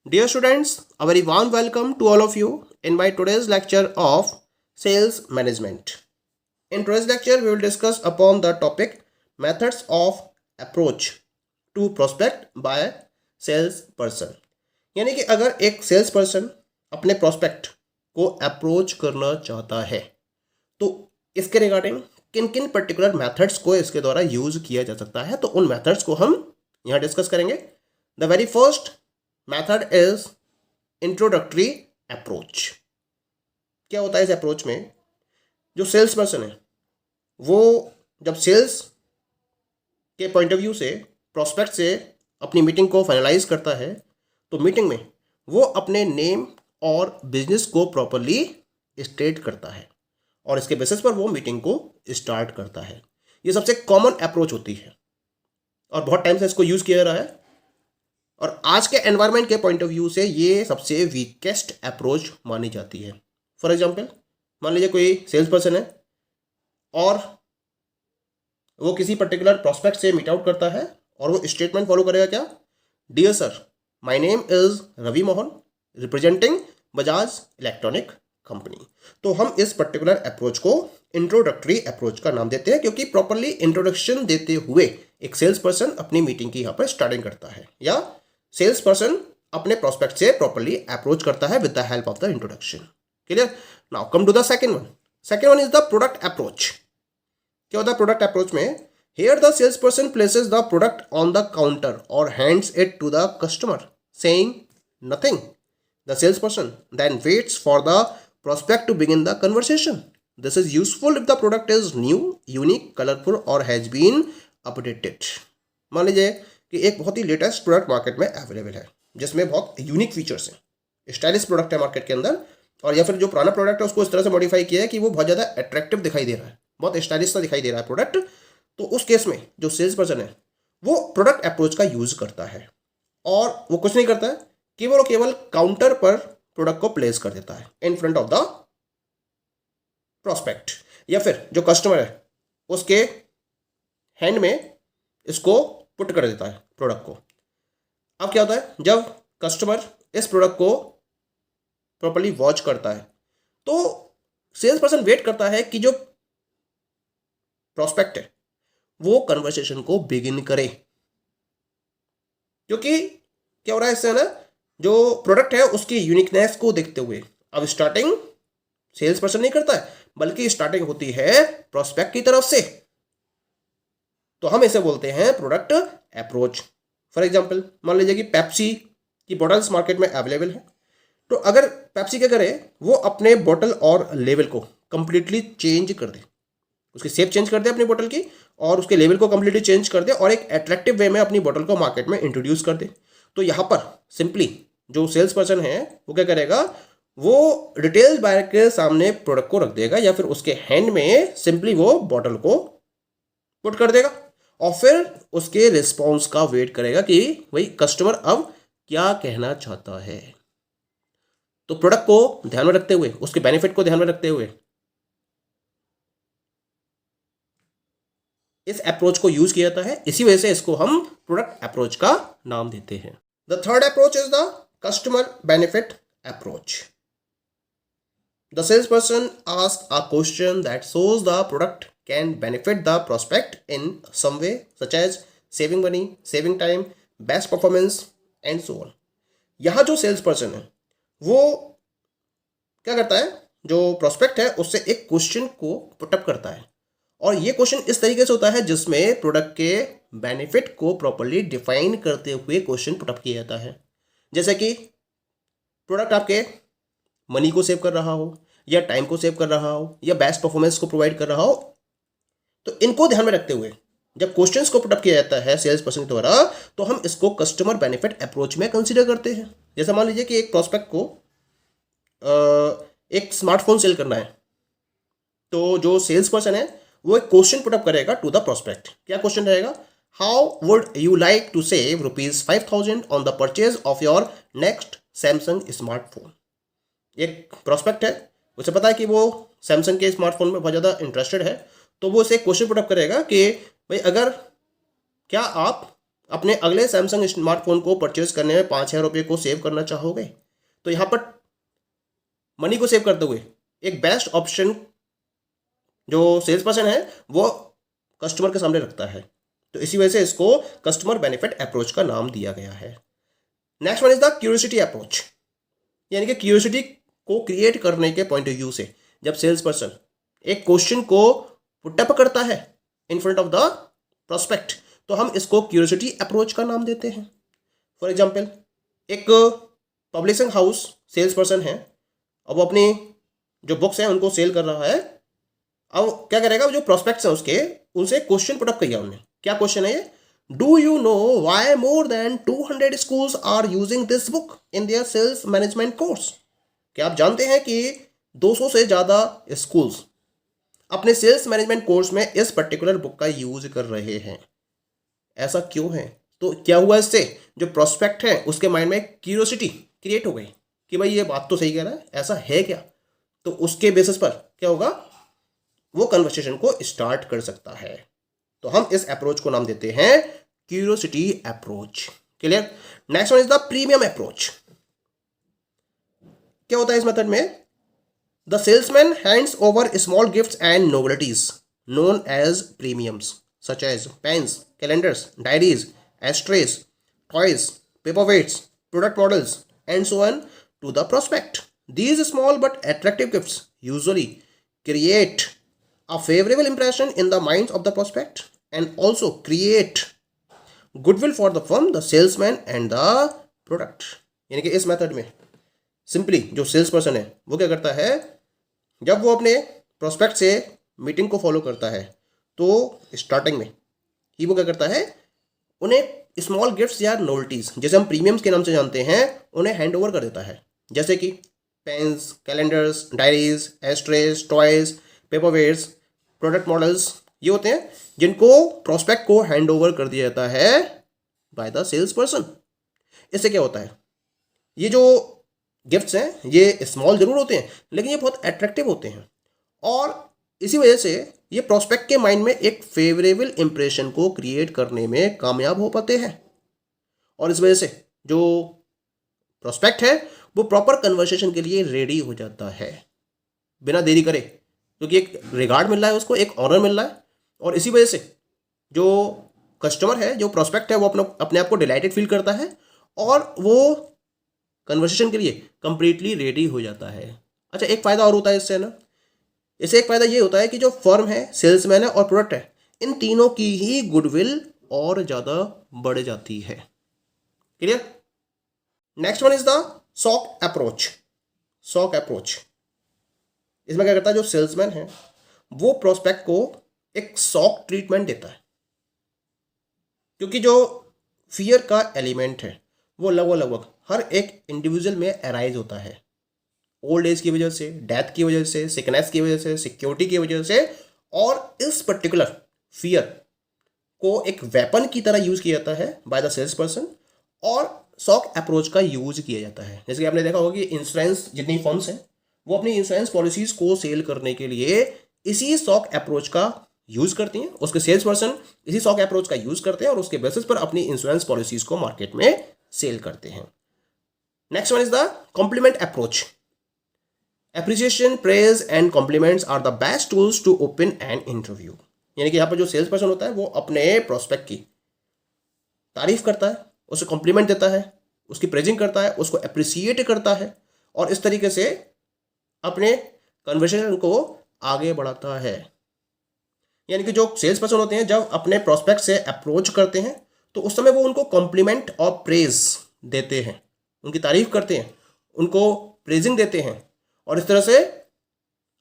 Dear students, a very warm welcome to all of you in my today's lecture of sales management. In today's lecture, we will discuss upon the topic methods of approach to prospect by sales person. यानी कि अगर एक sales person अपने prospect को approach करना चाहता है तो इसके रिगार्डिंग किन किन पर्टिकुलर मेथड्स को इसके द्वारा यूज किया जा सकता है, तो उन मेथड्स को हम यहाँ डिस्कस करेंगे. The very first method is introductory approach. क्या होता है इस अप्रोच में? जो सेल्स पर्सन है वो जब सेल्स के पॉइंट ऑफ व्यू से प्रोस्पेक्ट से अपनी मीटिंग को फाइनलाइज करता है तो मीटिंग में वो अपने नेम और बिजनेस को प्रॉपरली स्टेट करता है और इसके बेसिस पर वो मीटिंग को स्टार्ट करता है. ये सबसे कॉमन अप्रोच होती है और बहुत टाइम से इसको यूज़ किया जा रहा है और आज के एनवायरनमेंट के पॉइंट ऑफ व्यू से ये सबसे वीकेस्ट अप्रोच मानी जाती है. फॉर एग्जांपल, मान लीजिए कोई सेल्स पर्सन है और वो किसी पर्टिकुलर प्रोस्पेक्ट से मीट आउट करता है और वो स्टेटमेंट फॉलो करेगा क्या? Dear sir, my name is Ravi Mohan, representing Bajaj electronic company. तो हम इस पर्टिकुलर अप्रोच को इंट्रोडक्टरी अप्रोच का नाम देते हैं क्योंकि प्रॉपरली इंट्रोडक्शन देते हुए एक सेल्स पर्सन अपनी मीटिंग की यहाँ पर स्टार्टिंग करता है या सेल्स पर्सन अपने प्रोस्पेक्ट से प्रॉपरली अप्रोच करता है with the help of the introduction. Clear? Now come to the second one. Second one is the product approach. क्या होता है प्रोडक्ट अप्रोच में? Here the salesperson places the product on the counter or hands it to the customer, saying nothing. The salesperson then waits for the prospect to begin the conversation. This is useful if the product is new, unique, colorful or has been updated. मान लीजिए कि एक बहुत ही latest product market में available है जिसमें बहुत unique features हैं, स्टाइलिश प्रोडक्ट है मार्केट के अंदर, और या फिर जो पुराना प्रोडक्ट है उसको इस तरह से मॉडिफाई किया है कि वो बहुत ज़्यादा अट्रैक्टिव दिखाई दे रहा है, बहुत स्टाइलिश सा दिखाई दे रहा है प्रोडक्ट. तो उस केस में जो सेल्स पर्सन है वो प्रोडक्ट अप्रोच का यूज करता है और वो कुछ नहीं करता है, केवल काउंटर पर प्रोडक्ट को प्लेस कर देता है in front of the prospect, या फिर जो कस्टमर है उसके हैंड में इसको पुट कर देता है प्रोडक्ट को. अब क्या होता है, जब कस्टमर इस प्रोडक्ट को प्रॉपर्ली वॉच करता है तो सेल्स पर्सन वेट करता है कि जो प्रोस्पेक्ट है वो कन्वर्सेशन को बिगिन करे, क्योंकि क्या हो रहा है इससे ना, जो प्रोडक्ट है उसकी यूनिकनेस को देखते हुए अब स्टार्टिंग सेल्स पर्सन नहीं करता है बल्कि स्टार्टिंग होती है प्रोस्पेक्ट की तरफ से. तो हम इसे बोलते हैं प्रोडक्ट अप्रोच. फॉर एग्जांपल, मान लीजिए कि पेप्सी की बॉटल्स मार्केट में अवेलेबल है, तो अगर पेप्सी क्या करे, वो अपने बॉटल और लेवल को कंप्लीटली चेंज कर दे, उसकी शेप चेंज कर दे अपनी बोतल की और उसके लेवल को कंप्लीटली चेंज कर दे और एक अट्रैक्टिव वे में अपनी बोतल को मार्केट में इंट्रोड्यूस कर दे, तो यहाँ पर सिंपली जो सेल्स पर्सन है वो क्या करेगा, वो रिटेल बायर के सामने प्रोडक्ट को रख देगा या फिर उसके हैंड में सिंपली वो बोतल को पुट कर देगा और फिर उसके रिस्पॉन्स का वेट करेगा कि भाई कस्टमर अब क्या कहना चाहता है. तो प्रोडक्ट को ध्यान में रखते हुए, उसके बेनिफिट को ध्यान में रखते हुए इस अप्रोच को यूज किया जाता है, इसी वजह से इसको हम प्रोडक्ट अप्रोच का नाम देते हैं. The third approach is the customer benefit approach. The sales person ask a question that shows the product can benefit the prospect in some way such as saving money, saving time, best performance and so on. यहाँ जो sales person है वो क्या करता है, जो prospect है उससे एक क्वेश्चन को पुटअप करता है और ये क्वेश्चन इस तरीके से होता है जिसमें प्रोडक्ट के बेनिफिट को प्रॉपर्ली डिफाइन करते हुए क्वेश्चन पुटअप किया जाता है. जैसे कि प्रोडक्ट आपके मनी को सेव कर रहा हो या टाइम को सेव कर रहा हो या बेस्ट परफॉर्मेंस को प्रोवाइड कर रहा हो, तो इनको ध्यान में रखते हुए जब क्वेश्चंस को पुटअप किया जाता है सेल्स पर्सन द्वारा तो हम इसको कस्टमर बेनिफिट अप्रोच में कंसीडर करते हैं. जैसे मान लीजिए कि एक प्रोस्पेक्ट को एक स्मार्टफोन सेल करना है, तो जो सेल्स पर्सन है वो एक क्वेश्चन पुटअप करेगा टू द प्रोस्पेक्ट. क्या क्वेश्चन रहेगा? How would you like to save ₹5,000 on the purchase of your next Samsung smartphone. एक प्रोस्पेक्ट है, उसे पता है कि वो सैमसंग के स्मार्टफोन में बहुत ज़्यादा इंटरेस्टेड है, तो वो उसे क्वेश्चन पुटअप करेगा कि भाई अगर क्या आप अपने अगले सैमसंग स्मार्टफोन को परचेज करने में 5,000 रुपये को सेव करना चाहोगे, तो यहाँ पर मनी को सेव करते हुए एक बेस्ट ऑप्शन जो सेल्स पर्सन है वो कस्टमर के सामने रखता है। तो इसी वजह से इसको कस्टमर बेनिफिट अप्रोच का नाम दिया गया है। Next one is the curiosity approach, यानी कि क्यूरियोसिटी को क्रिएट करने के पॉइंट ऑफ व्यू से जब सेल्स पर्सन एक क्वेश्चन को पुट अप करता है in front of the prospect, तो हम इसको क्यूरियोसिटी अप्रोच का नाम देते हैं। फॉर एग्जाम्पल, एक पब्लिशिंग हाउस सेल्स पर्सन है, अब वो अपनी जो बुक्स हैं उनको सेल कर रहा है। अब क्या करेगा, जो प्रोस्पेक्ट्स हैं उसके, उनसे क्वेश्चन पुटअप किया उन्होंने। क्या क्वेश्चन है ये? Do you know why more than 200 schools are using this book in their sales management course? क्या आप जानते हैं कि 200 से ज़्यादा स्कूल्स अपने सेल्स मैनेजमेंट कोर्स में इस पर्टिकुलर बुक का यूज कर रहे हैं? ऐसा क्यों है? तो क्या हुआ, इससे जो प्रोस्पेक्ट है उसके माइंड में क्यूरियोसिटी क्रिएट हो गई कि भाई ये बात तो सही कह रहा है, ऐसा है क्या? तो उसके बेसिस पर क्या होगा, वो कन्वर्सेशन को स्टार्ट कर सकता है। तो हम इस अप्रोच को नाम देते हैं curiosity approach. Clear? Next one is the premium approach. क्या होता है इस मेथड में? The salesman hands over small gifts and novelties known as premiums such as pens, calendars, diaries, ashtrays, toys, paperweights, product models and so on to the prospect. These small but attractive gifts usually create a favorable impression in the minds of the prospect and also create goodwill for the firm, the salesman and the product. यानी कि इस method में simply जो sales person है वो क्या करता है, जब वो अपने प्रोस्पेक्ट से मीटिंग को फॉलो करता है तो स्टार्टिंग में ही वो क्या करता है, उन्हें स्मॉल गिफ्ट्स या नोवेल्टीज, जैसे हम प्रीमियम्स के नाम से जानते हैं, उन्हें हैंड ओवर कर देता है। जैसे कि pens, calendars, diaries, ashtrays, toys, paperweights, product models, ये होते हैं जिनको प्रोस्पेक्ट को हैंड ओवर कर दिया जाता है बाय द सेल्स पर्सन। इससे क्या होता है, ये जो गिफ्ट्स हैं ये स्मॉल जरूर होते हैं लेकिन ये बहुत अट्रैक्टिव होते हैं और इसी वजह से ये प्रोस्पेक्ट के माइंड में एक फेवरेबल इंप्रेशन को क्रिएट करने में कामयाब हो पाते हैं और इस वजह से जो प्रोस्पेक्ट है वो प्रॉपर कन्वर्सेशन के लिए रेडी हो जाता है बिना देरी करे, क्योंकि एक रिगार्ड मिल रहा है उसको, एक ऑनर मिल रहा है और इसी वजह से जो कस्टमर है, जो प्रोस्पेक्ट है, वो अपने आप को डिलाइटेड फील करता है और वो कन्वर्सेशन के लिए कंप्लीटली रेडी हो जाता है। अच्छा, एक फ़ायदा और होता है इससे ना, इससे एक फ़ायदा ये होता है कि जो फर्म है, सेल्समैन है और प्रोडक्ट है, इन तीनों की ही गुडविल और ज़्यादा बढ़ जाती है। Clear? Next one is the shock approach. Shock approach, इसमें क्या करता है, जो सेल्समैन है वो प्रोस्पेक्ट को एक सॉक ट्रीटमेंट देता है, क्योंकि जो फियर का एलिमेंट है वो लगभग हर एक इंडिविजुअल में अराइज होता है, ओल्ड एज की वजह से, डेथ की वजह से, सिकनेस की वजह से, सिक्योरिटी की वजह से, और इस पर्टिकुलर फियर को एक वेपन की तरह यूज किया जाता है बाय द सेल्स पर्सन और सॉक अप्रोच का यूज किया जाता है। जैसे कि आपने देखा होगा कि इंश्योरेंस जितनी फर्म्स हैं वो अपनी इंश्योरेंस पॉलिसीज को सेल करने के लिए इसी सॉक अप्रोच का यूज करती हैं, उसके सेल्स पर्सन इसी सॉक अप्रोच का यूज करते हैं और उसके बेसिस पर अपनी इंश्योरेंस पॉलिसीज को मार्केट में सेल करते हैं। Next one is the compliment approach. Appreciation, praise and compliments are the best tools to open an interview. यानी कि यहाँ पर जो सेल्स पर्सन होता है वो अपने प्रोस्पेक्ट की तारीफ करता है, उसे कॉम्प्लीमेंट देता है, उसकी प्रेजिंग करता है, उसको अप्रिसिएट करता है और इस तरीके से अपने कन्वर्सेशन को आगे बढ़ाता है। यानी कि जो सेल्स पर्सन होते हैं जब अपने प्रोस्पेक्ट से अप्रोच करते हैं तो उस समय वो उनको कॉम्प्लीमेंट और प्रेज देते हैं, उनकी तारीफ करते हैं, उनको प्रेजिंग देते हैं और इस तरह से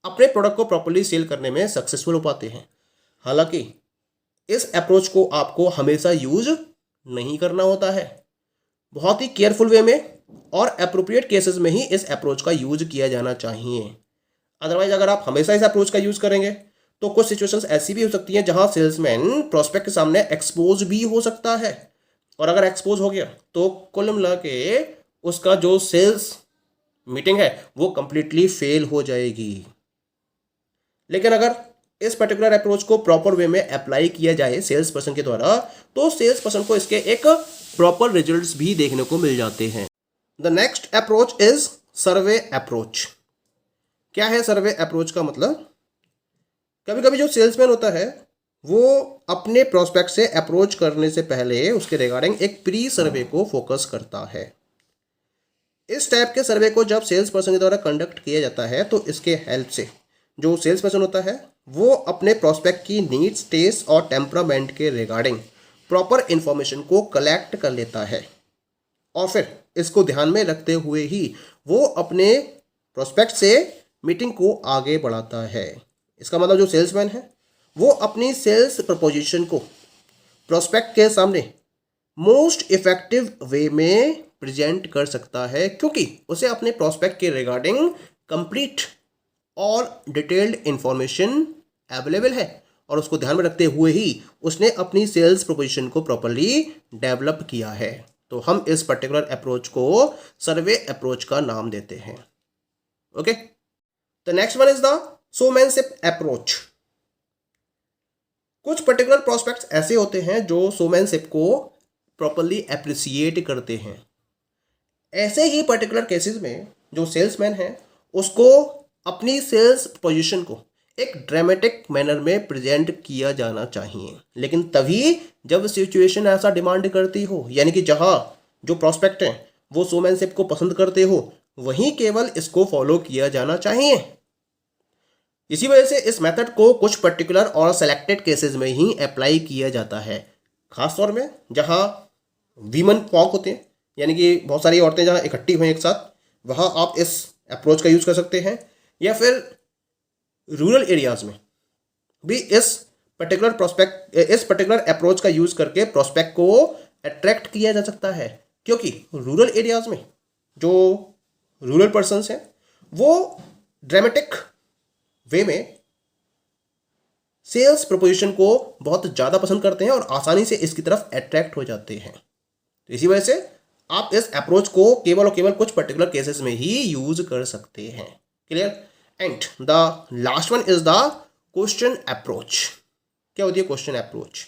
अपने प्रोडक्ट को प्रॉपर्ली सेल करने में सक्सेसफुल हो पाते हैं। हालांकि इस अप्रोच को आपको हमेशा यूज नहीं करना होता है, बहुत ही केयरफुल वे में और अप्रोप्रिएट केसेस में ही इस अप्रोच का यूज किया जाना चाहिए। अदरवाइज अगर आप हमेशा इस अप्रोच का यूज करेंगे तो कुछ सिचुएशंस ऐसी भी हो सकती हैं जहां सेल्समैन प्रोस्पेक्ट के सामने एक्सपोज भी हो सकता है और अगर एक्सपोज हो गया तो कुल मिला के उसका जो सेल्स मीटिंग है वो कंप्लीटली फेल हो जाएगी। लेकिन अगर इस पर्टिकुलर अप्रोच को प्रॉपर वे में अप्लाई किया जाए सेल्स पर्सन के द्वारा, तो सेल्स पर्सन को इसके एक प्रॉपर रिजल्ट्स भी देखने को मिल जाते हैं। The next approach is survey approach. क्या है सर्वे अप्रोच का मतलब? कभी कभी जो सेल्समैन होता है वो अपने प्रोस्पेक्ट से अप्रोच करने से पहले उसके रिगार्डिंग एक प्री सर्वे को फोकस करता है। इस टाइप के सर्वे को जब सेल्स पर्सन के द्वारा कंडक्ट किया जाता है तो इसके हेल्प से जो सेल्स पर्सन होता है वो अपने प्रोस्पेक्ट की नीड्स, टेस्ट और टेम्परामेंट के रिगार्डिंग प्रॉपर इंफॉर्मेशन को कलेक्ट कर लेता है और फिर इसको ध्यान में रखते हुए ही वो अपने प्रोस्पेक्ट से मीटिंग को आगे बढ़ाता है। इसका मतलब जो सेल्समैन है वो अपनी सेल्स प्रपोजिशन को प्रोस्पेक्ट के सामने मोस्ट इफेक्टिव वे में प्रेजेंट कर सकता है, क्योंकि उसे अपने प्रोस्पेक्ट के रिगार्डिंग कंप्लीट और डिटेल्ड इंफॉर्मेशन अवेलेबल है और उसको ध्यान में रखते हुए ही उसने अपनी सेल्स प्रोपोजिशन को प्रॉपर्ली डेवलप किया है। तो हम इस पर्टिकुलर अप्रोच को सर्वे अप्रोच का नाम देते हैं। Okay, the next one is the showmanship approach. कुछ पर्टिकुलर प्रोस्पेक्ट्स ऐसे होते हैं जो शोमैनशिप को प्रॉपर्ली अप्रिसिएट करते हैं। ऐसे ही पर्टिकुलर केसेस में जो सेल्समैन है उसको अपनी सेल्स पोजीशन को एक ड्रामेटिक मैनर में प्रेजेंट किया जाना चाहिए, लेकिन तभी जब सिचुएशन ऐसा डिमांड करती हो, यानी कि जहां जो प्रोस्पेक्ट हैं वो शोमैनशिप को पसंद करते हो, वहीं केवल इसको फॉलो किया जाना चाहिए। इसी वजह से इस मेथड को कुछ पर्टिकुलर और सेलेक्टेड केसेस में ही अप्लाई किया जाता है, खासतौर में जहां वीमन फॉक होते हैं, यानी कि बहुत सारी औरतें जहाँ इकट्ठी हुई एक साथ, वहाँ आप इस अप्रोच का यूज़ कर सकते हैं। या फिर रूरल एरियाज़ में भी इस पर्टिकुलर अप्रोच का यूज़ करके प्रोस्पेक्ट को अट्रैक्ट किया जा सकता है, क्योंकि रूरल एरियाज़ में जो रूरल पर्सन्स हैं वो ड्रामेटिक वे में सेल्स प्रपोजिशन को बहुत ज़्यादा पसंद करते हैं और आसानी से इसकी तरफ अट्रैक्ट हो जाते हैं। तो इसी वजह से आप इस अप्रोच को केवल और केवल कुछ पर्टिकुलर केसेस में ही यूज कर सकते हैं। Clear? And the last one is the question approach. क्या होती है question approach?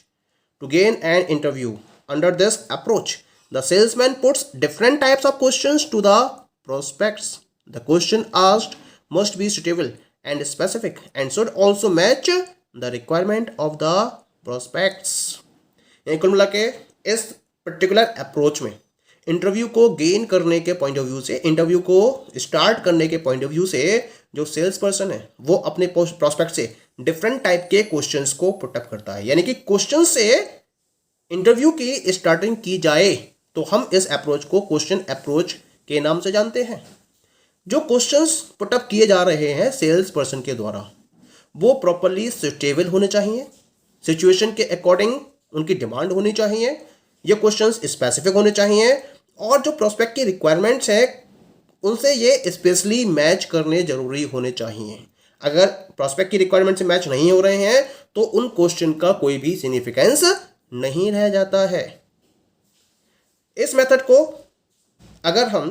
To gain an interview under this approach the salesman puts different types of questions to the prospects. The question asked must be suitable and specific and should also match the requirement of the prospects. कुल मिला के इस particular approach में interview को gain करने के point of view से, interview को स्टार्ट करने के पॉइंट ऑफ व्यू से जो सेल्स पर्सन है वो अपने प्रोस्पेक्ट से डिफरेंट टाइप के क्वेश्चंस को पुटअप करता है। यानी कि क्वेश्चन से इंटरव्यू की स्टार्टिंग की जाए तो हम इस अप्रोच को क्वेश्चन अप्रोच के नाम से जानते हैं। जो क्वेश्चंस पुटअप किए जा रहे हैं सेल्स पर्सन के द्वारा वो प्रॉपरली सुटेबल होने चाहिए, सिचुएशन के अकॉर्डिंग उनकी डिमांड होनी चाहिए, ये क्वेश्चंस स्पेसिफिक होने चाहिए और जो प्रोस्पेक्ट की रिक्वायरमेंट्स हैं उनसे ये स्पेशली मैच करने जरूरी होने चाहिए। अगर प्रोस्पेक्ट की रिक्वायरमेंट से मैच नहीं हो रहे हैं तो उन क्वेश्चन का कोई भी सिग्निफिकेंस नहीं रह जाता है। इस मेथड को अगर हम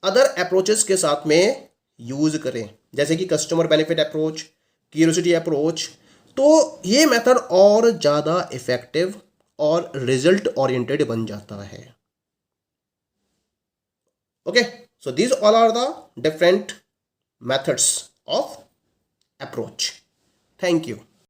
अदर अप्रोचेस के साथ में यूज करें, जैसे कि customer benefit approach, curiosity approach, तो ये मेथड और ज़्यादा इफेक्टिव और रिजल्ट ओरिएंटेड बन जाता है। Okay, so these all are the different methods of approach. Thank you.